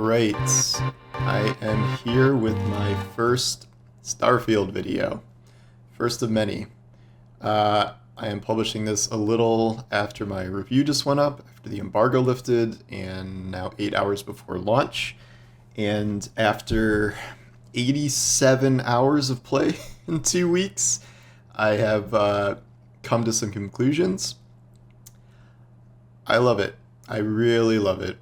Alright, I am here with my first Starfield video. First of many. I am publishing this a little after my review just went up, after the embargo lifted, and now 8 hours before launch. And after 87 hours of play in 2 weeks, I have come to some conclusions. I love it. I really love it.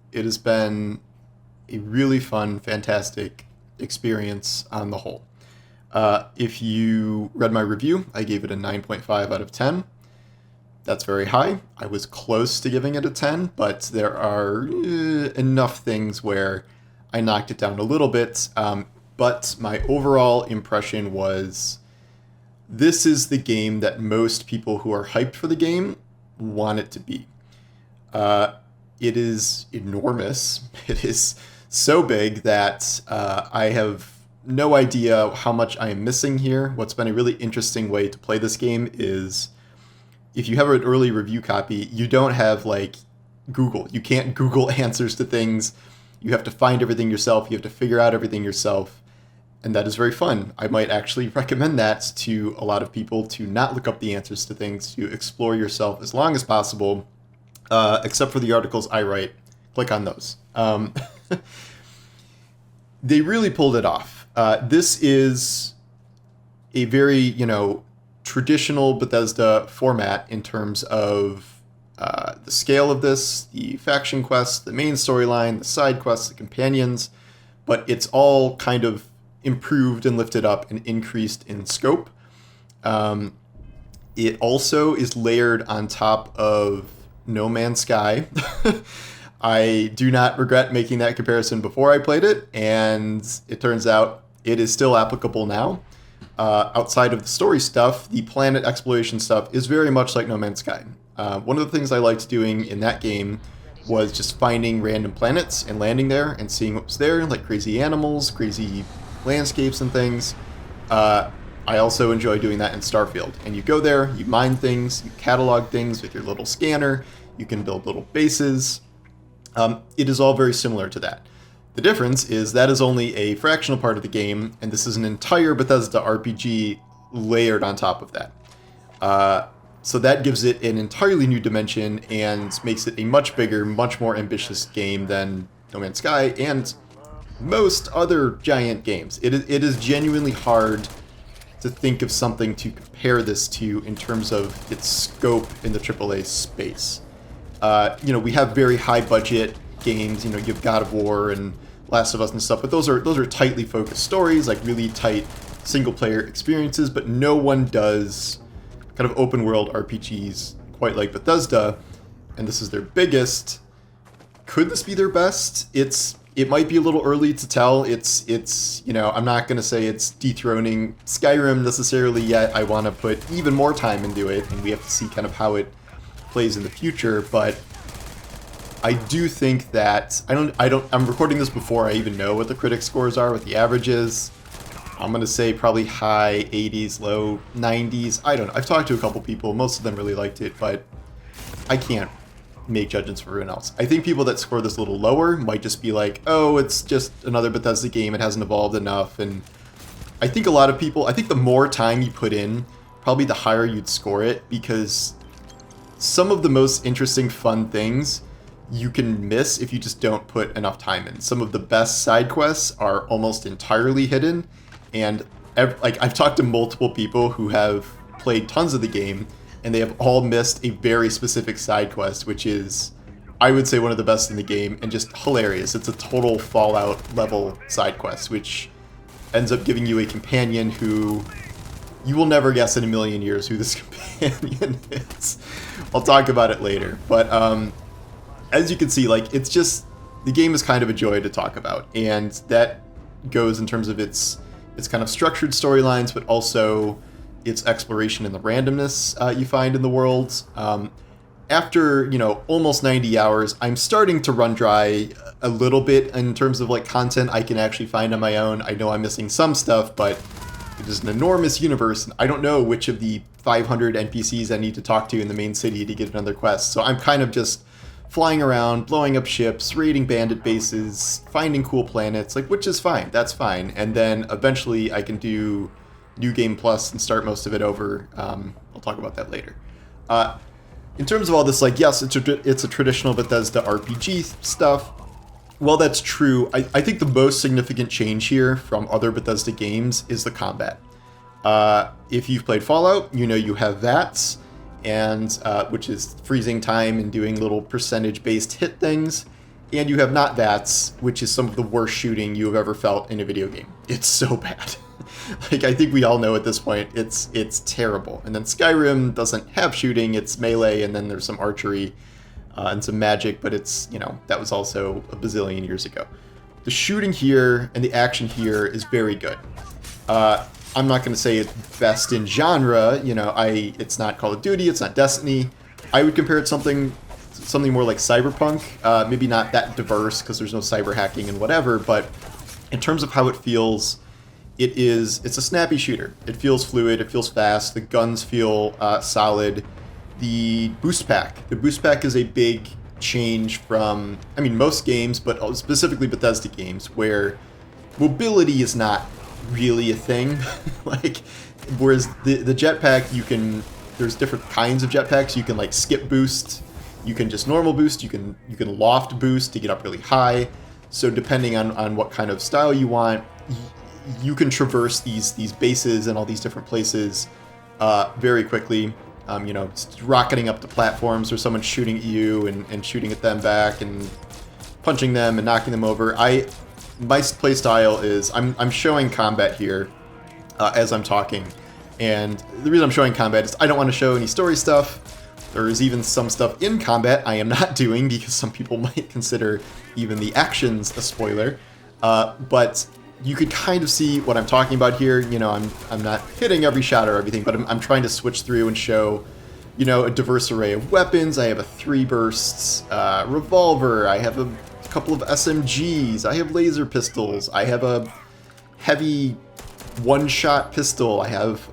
It has been a really fun, fantastic experience on the whole. If you read my review, I gave it a 9.5 out of 10. That's very high. I was close to giving it a 10, but there are enough things where I knocked it down a little bit. But my overall impression was this is the game that most people who are hyped for the game want it to be. It is enormous. It is so big that I have no idea how much I am missing here. What's been a really interesting way to play this game is if you have an early review copy, you don't have like Google. You can't Google answers to things. You have to find everything yourself. You have to figure out everything yourself. And that is very fun. I might actually recommend that to a lot of people, to not look up the answers to things, to explore yourself as long as possible. Except for the articles I write, click on those. They really pulled it off. This is a very, traditional Bethesda format in terms of the scale of this, the faction quests, the main storyline, the side quests, the companions, but it's all kind of improved and lifted up and increased in scope. It also is layered on top of No Man's Sky. I do not regret making that comparison before I played it, and it turns out it is still applicable now. Outside of the story stuff, the planet exploration stuff is very much like No Man's Sky. One of the things I liked doing in that game was just finding random planets and landing there and seeing what was there, like crazy animals, crazy landscapes and things. I also enjoy doing that in Starfield. And you go there, you mine things, you catalog things with your little scanner, you can build little bases. It is all very similar to that. The difference is that is only a fractional part of the game, and this is an entire Bethesda RPG layered on top of that. So that gives it an entirely new dimension and makes it a much bigger, much more ambitious game than No Man's Sky and most other giant games. It is genuinely hard to think of something to compare this to in terms of its scope in the AAA space. We have very high budget games. You have God of War and Last of Us and stuff, but those are tightly focused stories, like really tight single player experiences. But no one does kind of open world RPGs quite like Bethesda, and this is their biggest. Could this be their best? It might be a little early to tell. It's I'm not going to say it's dethroning Skyrim necessarily yet. I want to put even more time into it, and we have to see kind of how it plays in the future. But I do think that I'm recording this before I even know what the critic scores are, what the average is. I'm going to say probably high 80s, low 90s. I don't know. I've talked to a couple people. Most of them really liked it, but I can't make judgments for everyone else. I think people that score this a little lower might just be like, oh, it's just another Bethesda game, it hasn't evolved enough. And I think a lot of people, I think the more time you put in, probably the higher you'd score it, because some of the most interesting, fun things you can miss if you just don't put enough time in. Some of the best side quests are almost entirely hidden, and I've talked to multiple people who have played tons of the game, and they have all missed a very specific side quest, which is, I would say, one of the best in the game, and just hilarious. It's a total Fallout level side quest, which ends up giving you a companion who you will never guess in a million years who this companion is. I'll talk about it later. But as you can see, it's just, the game is kind of a joy to talk about, and that goes in terms of its kind of structured storylines, but also its exploration and the randomness you find in the world. After, almost 90 hours, I'm starting to run dry a little bit in terms of content I can actually find on my own. I know I'm missing some stuff, but it is an enormous universe, and I don't know which of the 500 NPCs I need to talk to in the main city to get another quest. So I'm kind of just flying around, blowing up ships, raiding bandit bases, finding cool planets, like, which is fine. That's fine. And then eventually I can do New Game Plus and start most of it over. I'll talk about that later. In terms of all this, like, yes, it's a traditional Bethesda RPG stuff. Well, that's true. I think the most significant change here from other Bethesda games is the combat. If you've played Fallout, you know you have VATS, and which is freezing time and doing little percentage-based hit things, and you have not VATS, which is some of the worst shooting you have ever felt in a video game. It's so bad. Like, I think we all know at this point, it's terrible. And then Skyrim doesn't have shooting, it's melee, and then there's some archery and some magic, but it's, you know, that was also a bazillion years ago. The shooting here and the action here is very good. I'm not going to say it's best in genre, you know, it's not Call of Duty, it's not Destiny. I would compare it to something more like Cyberpunk, maybe not that diverse because there's no cyber hacking and whatever, but in terms of how it feels, it's a snappy shooter. It feels fluid, it feels fast, the guns feel solid. The boost pack is a big change from, I mean, most games, but specifically Bethesda games, where mobility is not really a thing. Like, whereas the jetpack, there's different kinds of jetpacks. You can like skip boost, you can just normal boost, you can loft boost to get up really high. So depending on what kind of style you want, you can traverse these bases and all these different places very quickly. You know, rocketing up to platforms or someone shooting at you and shooting at them back and punching them and knocking them over. My play style is, I'm showing combat here as I'm talking, and the reason I'm showing combat is I don't want to show any story stuff. There is even some stuff in combat I am not doing because some people might consider even the actions a spoiler. But you could kind of see what I'm talking about here. You know, I'm not hitting every shot or everything, but I'm trying to switch through and show, you know, a diverse array of weapons. I have a 3 bursts revolver. I have a couple of SMGs. I have laser pistols. I have a heavy one-shot pistol. I have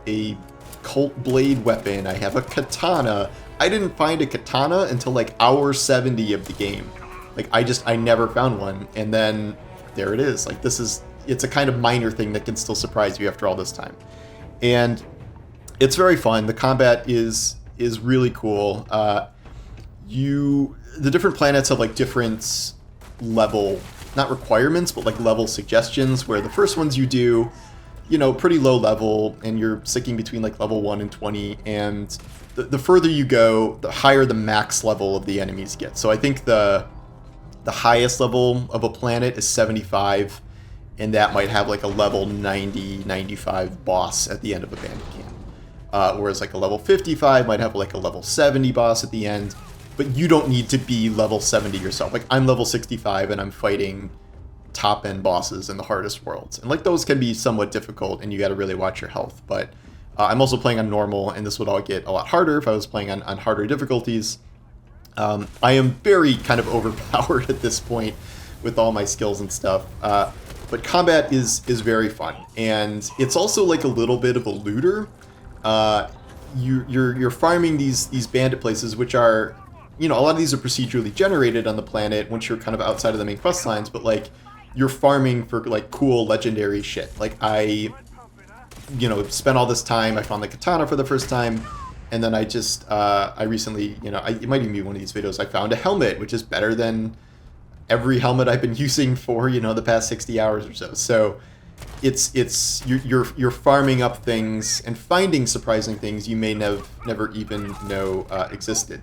a Colt blade weapon. I have a katana. I didn't find a katana until like hour 70 of the game. Like, I never found one, and then there it is. Like, it's a kind of minor thing that can still surprise you after all this time. And it's very fun. The combat is really cool. The different planets have like different level, not requirements, but like level suggestions, where the first ones you do, you know, pretty low level, and you're sticking between like level 1 and 20, and the further you go, the higher the max level of the enemies get. So I think the highest level of a planet is 75, and that might have like a level 90, 95 boss at the end of a bandit camp. Whereas like a level 55 might have like a level 70 boss at the end, but you don't need to be level 70 yourself. Like, I'm level 65 and I'm fighting top-end bosses in the hardest worlds. And like, those can be somewhat difficult and you gotta really watch your health. But I'm also playing on normal, and this would all get a lot harder if I was playing on harder difficulties. I am very kind of overpowered at this point with all my skills and stuff. But combat is very fun, and it's also like a little bit of a looter. You're farming these bandit places, which are, you know, a lot of these are procedurally generated on the planet once you're kind of outside of the main quest lines, but like, you're farming for like cool legendary shit. Like, I spent all this time, I found the katana for the first time, and then I recently, you know, it might even be one of these videos, I found a helmet, which is better than every helmet I've been using for, you know, the past 60 hours or so. So you're farming up things and finding surprising things you may never even know existed.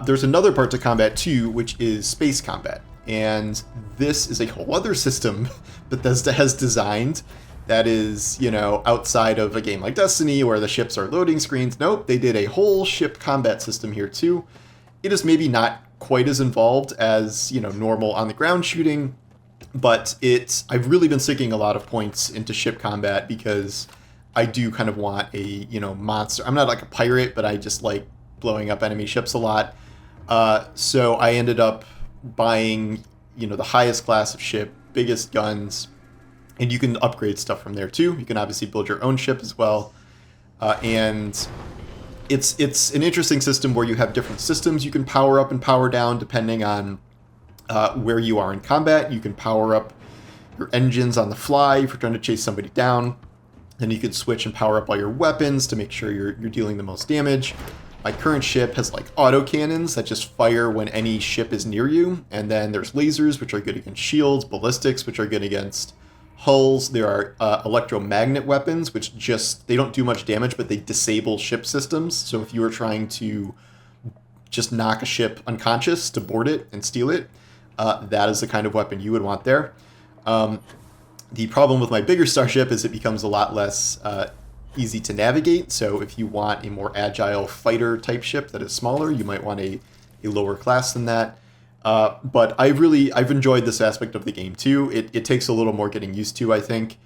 There's another part to combat too, which is space combat, and this is a whole other system Bethesda has designed that is, you know, outside of a game like Destiny where the ships are loading screens. Nope, they did a whole ship combat system here too. It is maybe not quite as involved as, you know, normal on the ground shooting, but I've really been sinking a lot of points into ship combat because I do kind of want a, you know, monster. I'm not like a pirate, but I just like blowing up enemy ships a lot. So I ended up buying, you know, the highest class of ship, biggest guns, and you can upgrade stuff from there too. You can obviously build your own ship as well. And it's an interesting system where you have different systems you can power up and power down depending on where you are in combat. You can power up your engines on the fly if you're trying to chase somebody down. Then you could switch and power up all your weapons to make sure you're dealing the most damage. My current ship has like auto cannons that just fire when any ship is near you. And then there's lasers, which are good against shields, ballistics, which are good against hulls. There are electromagnet weapons, which they don't do much damage, but they disable ship systems. So if you were trying to just knock a ship unconscious to board it and steal it, that is the kind of weapon you would want there. The problem with my bigger starship is it becomes a lot less easy to navigate. So if you want a more agile fighter type ship that is smaller, you might want a lower class than that. But I've enjoyed this aspect of the game too. It takes a little more getting used to, I think.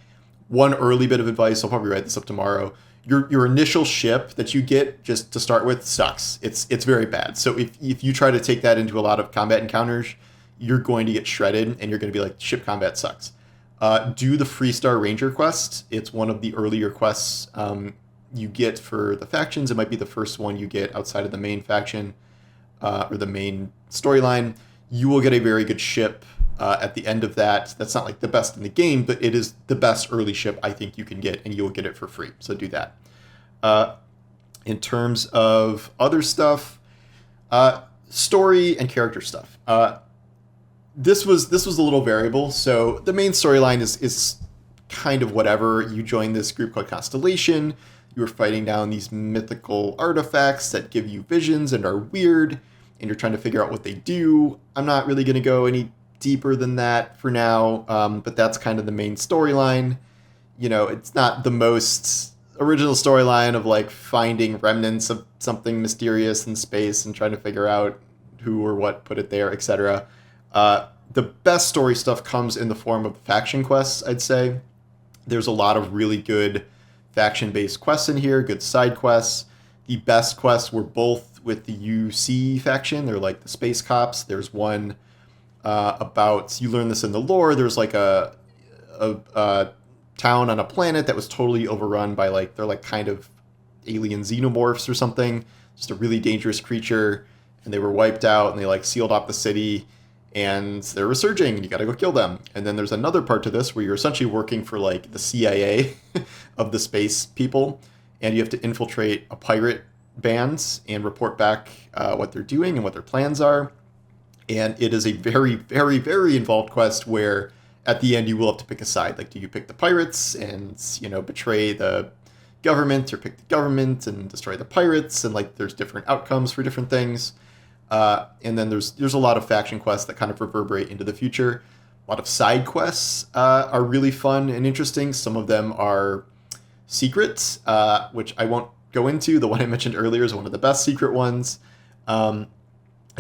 One early bit of advice, I'll probably write this up tomorrow. Your initial ship that you get just to start with sucks. It's very bad. So if you try to take that into a lot of combat encounters, you're going to get shredded and you're going to be like, ship combat sucks. Do the Freestar Ranger quest. It's one of the earlier quests you get for the factions. It might be the first one you get outside of the main faction or the main storyline. You will get a very good ship at the end of that. That's not like the best in the game, but it is the best early ship I think you can get, and you will get it for free. So do that. In terms of other stuff, story and character stuff. This was a little variable. So the main storyline is kind of whatever. You join this group called Constellation. You are fighting down these mythical artifacts that give you visions and are weird, and you're trying to figure out what they do. I'm not really going to go any deeper than that for now, but that's kind of the main storyline. You know, it's not the most original storyline of like finding remnants of something mysterious in space and trying to figure out who or what put it there, etc. The best story stuff comes in the form of faction quests, I'd say. There's a lot of really good faction-based quests in here, good side quests. The best quests were both with the UC faction. They're like the space cops. There's one about, you learn this in the lore, there's like a town on a planet that was totally overrun by like, they're like kind of alien xenomorphs or something, just a really dangerous creature, and they were wiped out, and they like sealed off the city, and they're resurging, and you gotta go kill them. And then there's another part to this where you're essentially working for like the CIA of the space people, and you have to infiltrate a pirate band and report back what they're doing and what their plans are. And it is a very, very, very involved quest where at the end you will have to pick a side. Like, do you pick the pirates and, you know, betray the government, or pick the government and destroy the pirates? And like, there's different outcomes for different things. And then there's a lot of faction quests that kind of reverberate into the future. A lot of side quests are really fun and interesting. Some of them are secrets, which I won't go into. The one I mentioned earlier is one of the best secret ones. And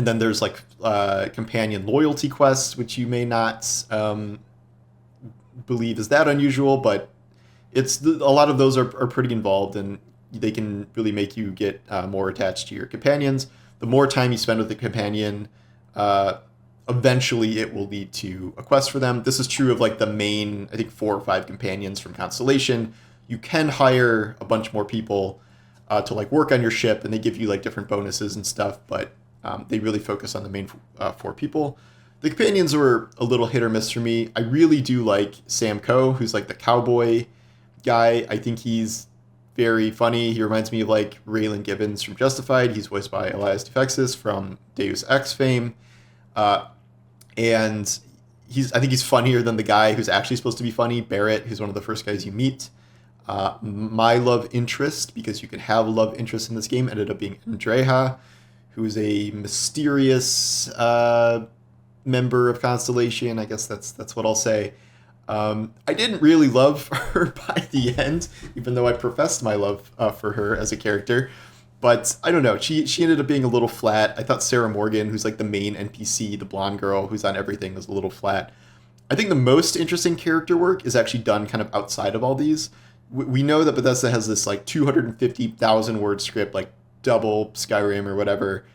then there's like companion loyalty quests, which you may not believe is that unusual, but a lot of those are pretty involved, and they can really make you get more attached to your companions. The more time you spend with the companion, eventually it will lead to a quest for them. This is true of like the main, I think, 4 or 5 companions from Constellation. You can hire a bunch more people to like work on your ship, and they give you like different bonuses and stuff, but they really focus on the main 4 people. The companions were a little hit or miss for me. I really do like Sam Coe, who's like the cowboy guy. I think he's very funny. He reminds me of like Raylan Gibbons from Justified. He's voiced by Elias Defexis from Deus Ex fame. And I think he's funnier than the guy who's actually supposed to be funny, Barrett, who's one of the first guys you meet. My love interest, because you can have love interest in this game, ended up being Andreja, who is a mysterious member of Constellation. I guess that's what I'll say. I didn't really love her by the end, even though I professed my love for her as a character. But I don't know. She ended up being a little flat. I thought Sarah Morgan, who's like the main NPC, the blonde girl who's on everything, was a little flat. I think the most interesting character work is actually done kind of outside of all these. We know that Bethesda has this like 250,000 word script, like double Skyrim or whatever.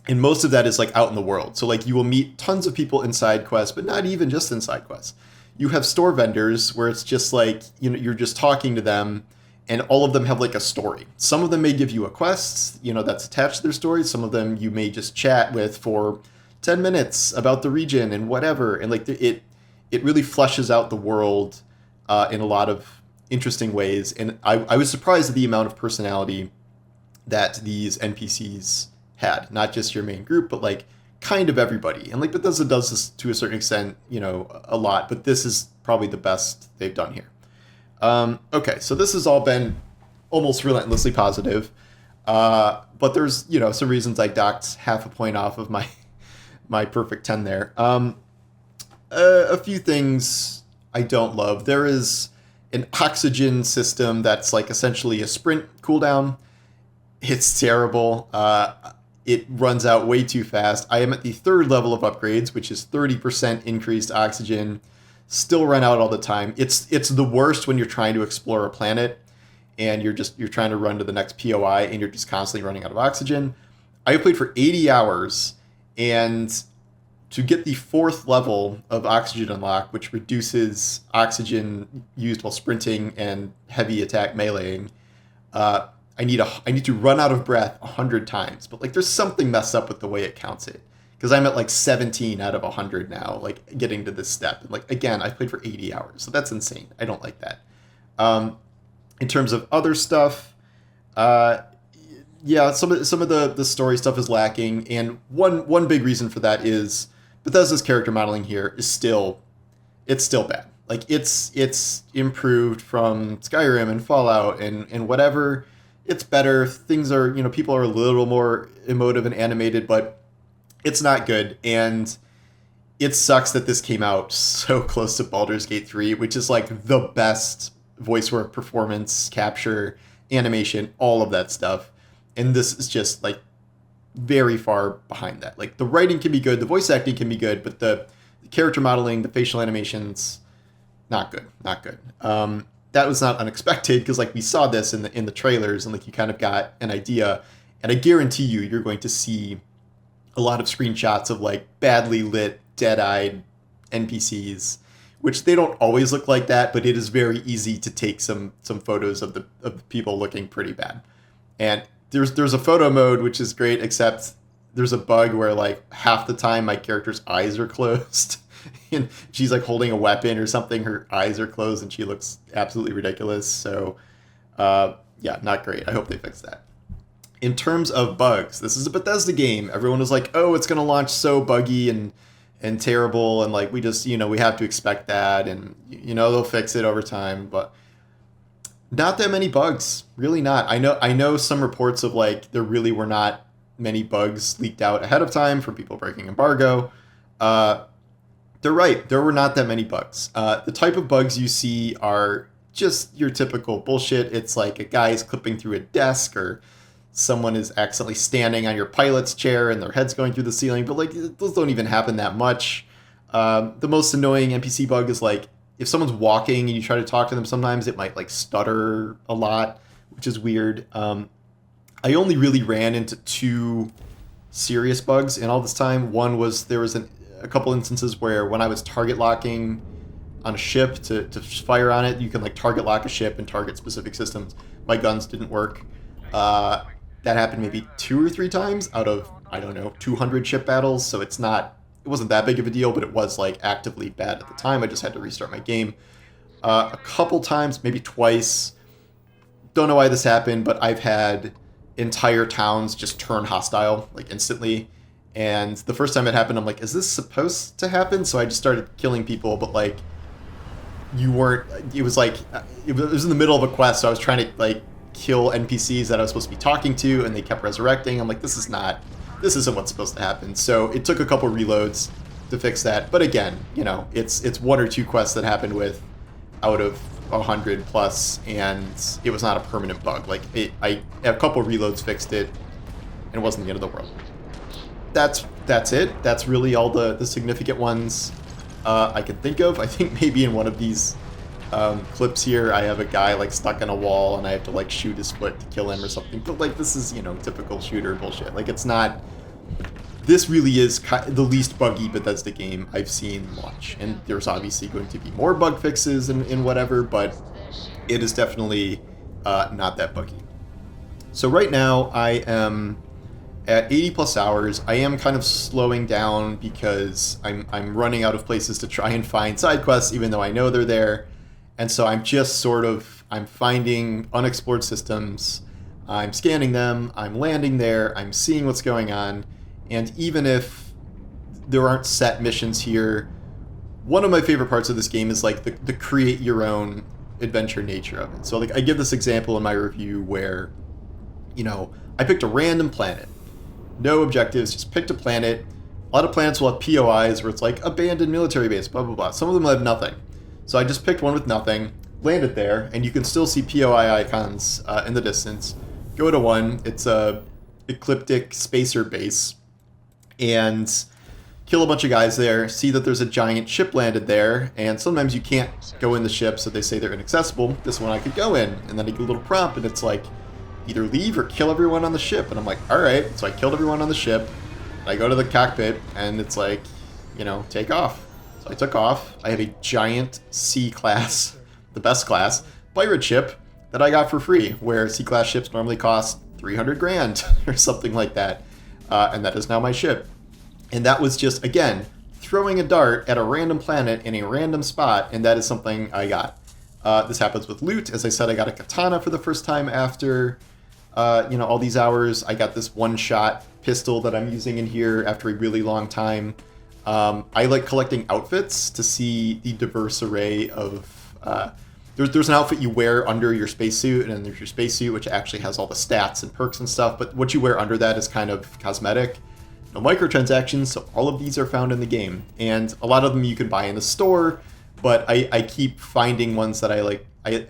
And most of that is like out in the world. So like you will meet tons of people in side quests, but not even just in side quests. You have store vendors where it's just like, you know, you're just talking to them, and all of them have like a story. Some of them may give you a quest, that's attached to their story. Some of them you may just chat with for 10 minutes about the region and whatever. And like it really fleshes out the world in a lot of interesting ways. And I was surprised at the amount of personality that these NPCs had. Not just your main group, but like kind of everybody. And like Bethesda does this to a certain extent, a lot, but this is probably the best they've done here. Okay, so this has all been almost relentlessly positive, but there's some reasons I docked half a point off of my perfect 10 there. A few things I don't love. There is an oxygen system that's like essentially a sprint cooldown. It's terrible. It runs out way too fast. I am at the 3rd level of upgrades, which is 30% increased oxygen. Still run out all the time. It's the worst when you're trying to explore a planet and you're trying to run to the next POI and you're just constantly running out of oxygen. I played for 80 hours, and to get the 4th level of oxygen unlock, which reduces oxygen used while sprinting and heavy attack meleeing, I need to run out of breath 100 times. But like there's something messed up with the way it counts it. Because I'm at like 17 out of 100 now, like getting to this step. And like, again, I played for 80 hours, so that's insane. I don't like that. In terms of other stuff, yeah, some of the story stuff is lacking. And one big reason for that is Bethesda's character modeling here is still bad. Like it's improved from Skyrim and Fallout and whatever. It's better. Things are, people are a little more emotive and animated, but it's not good, and it sucks that this came out so close to Baldur's Gate 3, which is like the best voice work, performance, capture, animation, all of that stuff. And this is just like very far behind that. Like the writing can be good, the voice acting can be good, but the character modeling, the facial animations, not good. That was not unexpected because like we saw this in the trailers and like you kind of got an idea. And I guarantee you're going to see a lot of screenshots of like badly lit, dead-eyed NPCs, which they don't always look like that, but it is very easy to take some photos of the people looking pretty bad. And there's a photo mode which is great, except there's a bug where like half the time my character's eyes are closed and she's like holding a weapon or something, her eyes are closed and she looks absolutely ridiculous. So yeah, not great. I hope they fix that. In terms of bugs, this is a Bethesda game. Everyone was like, oh, it's going to launch so buggy and terrible. And like, we just, we have to expect that. And, they'll fix it over time. But not that many bugs. Really not. I know some reports of like, there really were not many bugs leaked out ahead of time from people breaking embargo. They're right. There were not that many bugs. The type of bugs you see are just your typical bullshit. It's like a guy is clipping through a desk, or someone is accidentally standing on your pilot's chair and their head's going through the ceiling, but like those don't even happen that much. The most annoying NPC bug is like if someone's walking and you try to talk to them, sometimes it might like stutter a lot, which is weird. I only really ran into 2 serious bugs in all this time. One was there was a couple instances where when I was target locking on a ship to fire on it, you can like target lock a ship and target specific systems. My guns didn't work. That happened maybe 2 or 3 times out of, 200 ship battles. So it wasn't that big of a deal, but it was like actively bad at the time. I just had to restart my game. A couple times, maybe twice. Don't know why this happened, but I've had entire towns just turn hostile like instantly. And the first time it happened, I'm like, is this supposed to happen? So I just started killing people, but like it was in the middle of a quest. So I was trying to like kill NPCs that I was supposed to be talking to, and they kept resurrecting. I'm like, this isn't what's supposed to happen. So it took a couple reloads to fix that. But again, it's 1 or 2 quests that happened with out of 100 plus, and it was not a permanent bug. Like a couple reloads fixed it, and it wasn't the end of the world. That's it. That's really all the significant ones I can think of. I think maybe in one of these clips here, I have a guy like stuck in a wall and I have to like shoot his foot to kill him or something. But like this is typical shooter bullshit. Like it's not. This really is the least buggy Bethesda game I've seen launch, and there's obviously going to be more bug fixes and whatever, but it is definitely not that buggy. So right now I am at 80 plus hours. I am kind of slowing down because I'm running out of places to try and find side quests, even though I know they're there. And so I'm just I'm finding unexplored systems, I'm scanning them, I'm landing there, I'm seeing what's going on. And even if there aren't set missions here, one of my favorite parts of this game is like the create your own adventure nature of it. So like I give this example in my review where, I picked a random planet. No objectives, just picked a planet. A lot of planets will have POIs where it's like abandoned military base, blah, blah, blah. Some of them have nothing. So I just picked one with nothing, landed there, and you can still see POI icons in the distance. Go to one, it's a ecliptic spacer base, and kill a bunch of guys there, see that there's a giant ship landed there, and sometimes you can't go in the ship, so they say they're inaccessible. This one I could go in, and then I get a little prompt, and it's like, either leave or kill everyone on the ship. And I'm like, all right. So I killed everyone on the ship. I go to the cockpit, and it's like, take off. So I took off. I have a giant C-class, the best class, pirate ship that I got for free, where C-class ships normally cost 300 grand or something like that. And that is now my ship. And that was just, again, throwing a dart at a random planet in a random spot, and that is something I got. This happens with loot. As I said, I got a katana for the first time after all these hours. I got this one-shot pistol that I'm using in here after a really long time. I like collecting outfits to see the diverse array of... There's an outfit you wear under your spacesuit, and then there's your spacesuit, which actually has all the stats and perks and stuff, but what you wear under that is kind of cosmetic. No microtransactions, so all of these are found in the game. And a lot of them you can buy in the store, but I keep finding ones that I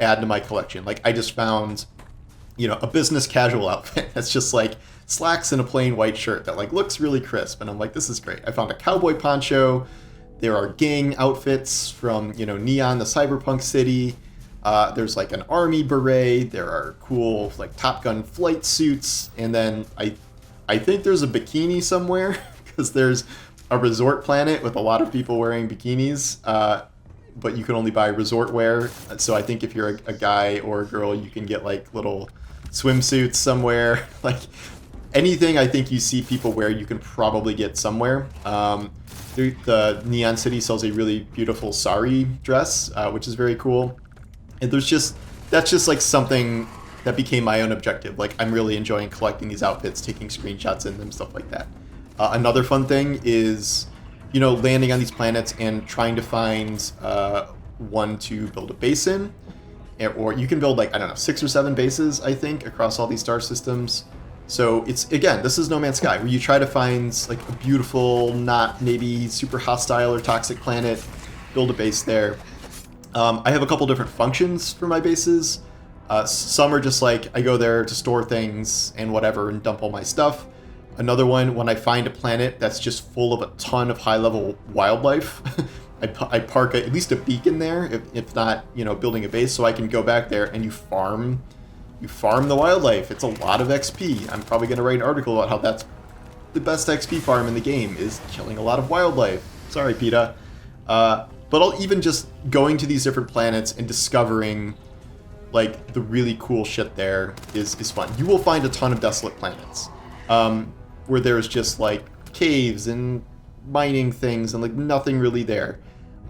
add to my collection. Like I just found... a business casual outfit that's just like slacks and a plain white shirt that like looks really crisp, and I'm like, this is great. I found a cowboy poncho. There are gang outfits from Neon, the cyberpunk city. There's like an army beret. There are cool like Top Gun flight suits, and then I think there's a bikini somewhere because there's a resort planet with a lot of people wearing bikinis. But you can only buy resort wear. So I think if you're a guy or a girl, you can get like little swimsuits somewhere. Like anything I think you see people wear, you can probably get somewhere. The Neon City sells a really beautiful sari dress, which is very cool. And that's just like something that became my own objective. Like I'm really enjoying collecting these outfits, taking screenshots in them, stuff like that. Another fun thing is... landing on these planets and trying to find one to build a base in. Or you can build 6 or 7 bases, I think, across all these star systems. So it's, again, this is No Man's Sky, where you try to find like a beautiful, not maybe super hostile or toxic planet, build a base there. I have a couple different functions for my bases. Some are just like, I go there to store things and whatever and dump all my stuff. Another one, when I find a planet that's just full of a ton of high-level wildlife, I park at least a beacon there, if not, building a base, so I can go back there and you farm the wildlife. It's a lot of XP. I'm probably going to write an article about how that's the best XP farm in the game, is killing a lot of wildlife. Sorry, PETA. But I'll even just going to these different planets and discovering, like, the really cool shit there is fun. You will find a ton of desolate planets. Where there's just like caves and mining things and like nothing really there.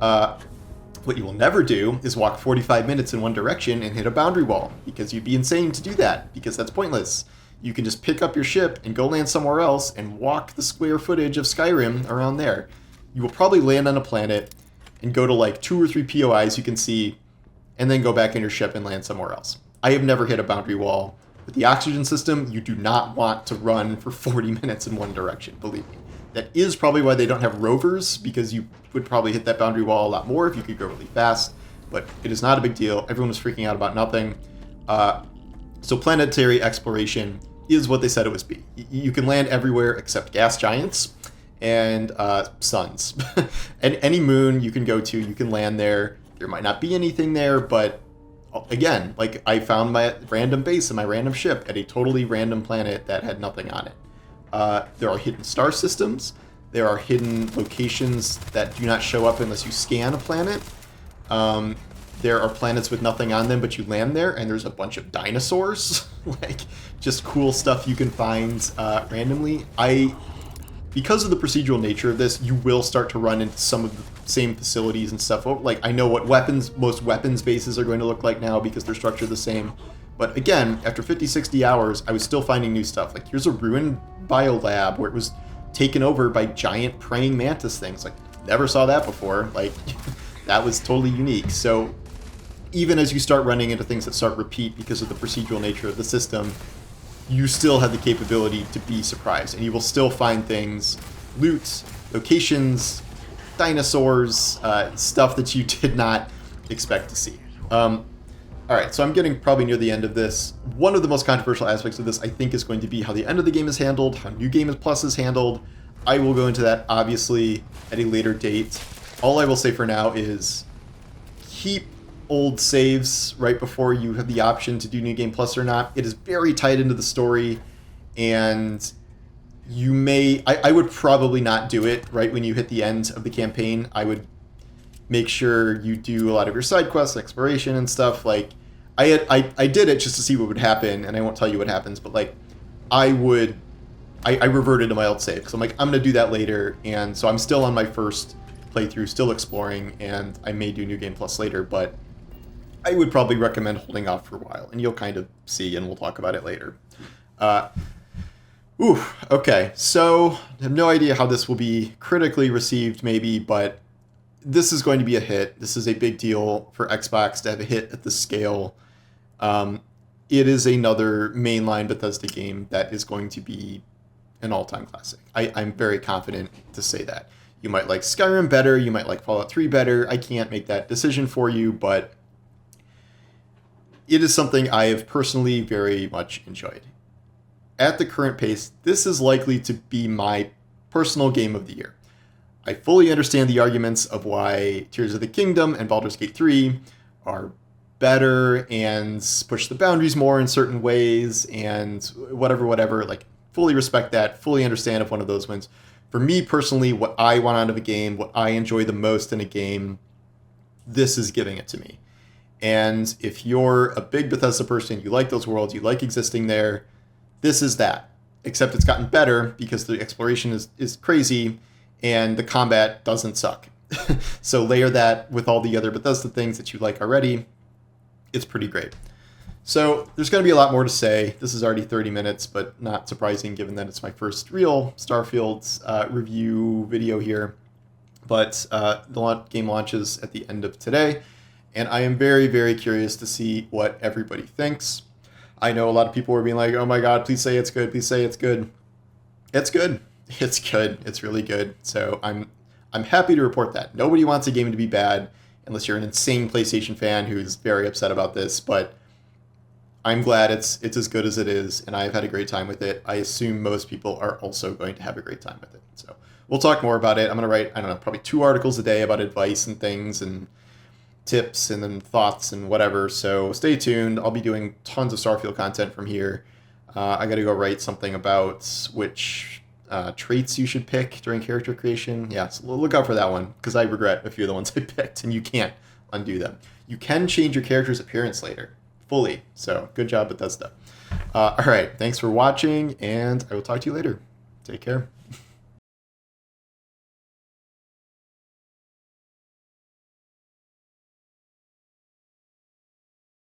What you will never do is walk 45 minutes in one direction and hit a boundary wall, because you'd be insane to do that, because that's pointless. You can just pick up your ship and go land somewhere else and walk the square footage of Skyrim around there. You will probably land on a planet and go to like 2 or 3 POIs you can see, and then go back in your ship and land somewhere else. I have never hit a boundary wall. With the oxygen system, you do not want to run for 40 minutes in one direction, believe me. That is probably why they don't have rovers, because you would probably hit that boundary wall a lot more if you could go really fast, but it is not a big deal. Everyone was freaking out about nothing. So planetary exploration is what they said it was be. You can land everywhere except gas giants and suns. And any moon you can go to, you can land there. There might not be anything there, but again, like I found my random base and my random ship at a totally random planet that had nothing on it. There are hidden star systems. There are hidden locations that do not show up unless you scan a planet. there are planets with nothing on them, but you land there and there's a bunch of dinosaurs, like just cool stuff you can find randomly. Because of the procedural nature of this, you will start to run into some of the same facilities and stuff. Like, I know what most weapons bases are going to look like now because they're structured the same. But again, after 50, 60 hours, I was still finding new stuff. Like, here's a ruined biolab where it was taken over by giant praying mantis things. Like, never saw that before. Like, that was totally unique. So even as you start running into things that start repeat because of the procedural nature of the system, you still have the capability to be surprised, and you will still find things, loot, locations, dinosaurs, stuff that you did not expect to see. All right, so I'm getting probably near the end of this. One of the most controversial aspects of this, I think, is going to be how the end of the game is handled, how New Game Plus is handled. I will go into that, obviously, at a later date. All I will say for now is keep old saves right before you have the option to do New Game Plus or not. It is very tied into the story, and you may... I would probably not do it right when you hit the end of the campaign. I would make sure you do a lot of your side quests, exploration and stuff. Like, I did it just to see what would happen, and I won't tell you what happens, but like, I reverted to my old save, because I'm like, I'm going to do that later, and so I'm still on my first playthrough, still exploring, and I may do New Game Plus later, but I would probably recommend holding off for a while, and you'll kind of see, and we'll talk about it later. Okay, so I have no idea how this will be critically received, maybe, but this is going to be a hit. This is a big deal for Xbox to have a hit at this scale. It is another mainline Bethesda game that is going to be an all-time classic. I'm very confident to say that. You might like Skyrim better, you might like Fallout 3 better. I can't make that decision for you, but it is something I have personally very much enjoyed. At the current pace, this is likely to be my personal game of the year. I fully understand the arguments of why Tears of the Kingdom and Baldur's Gate 3 are better and push the boundaries more in certain ways and whatever. Like, fully respect that, fully understand if one of those wins. For me personally, what I want out of a game, what I enjoy the most in a game, this is giving it to me. And if you're a big Bethesda person, you like those worlds, you like existing there, this is that. Except it's gotten better because the exploration is crazy and the combat doesn't suck. So layer that with all the other Bethesda things that you like already, it's pretty great. So there's going to be a lot more to say. This is already 30 minutes, but not surprising given that it's my first real Starfield review video here. But the game launches at the end of today, and I am very, very curious to see what everybody thinks. I know a lot of people were being like, oh my god, please say it's good, please say it's good. It's good. It's good. It's really good. So I'm happy to report that. Nobody wants a game to be bad unless you're an insane PlayStation fan who's very upset about this, but I'm glad it's as good as it is, and I've had a great time with it. I assume most people are also going to have a great time with it. So we'll talk more about it. I'm going to write, I don't know, probably 2 articles a day about advice and things and tips and then thoughts and whatever. So stay tuned. I'll be doing tons of Starfield content from here. I got to go write something about which traits you should pick during character creation. Yeah, so look out for that one, because I regret a few of the ones I picked, and you can't undo them. You can change your character's appearance later, fully. So good job, Bethesda. All right, thanks for watching, and I will talk to you later. Take care.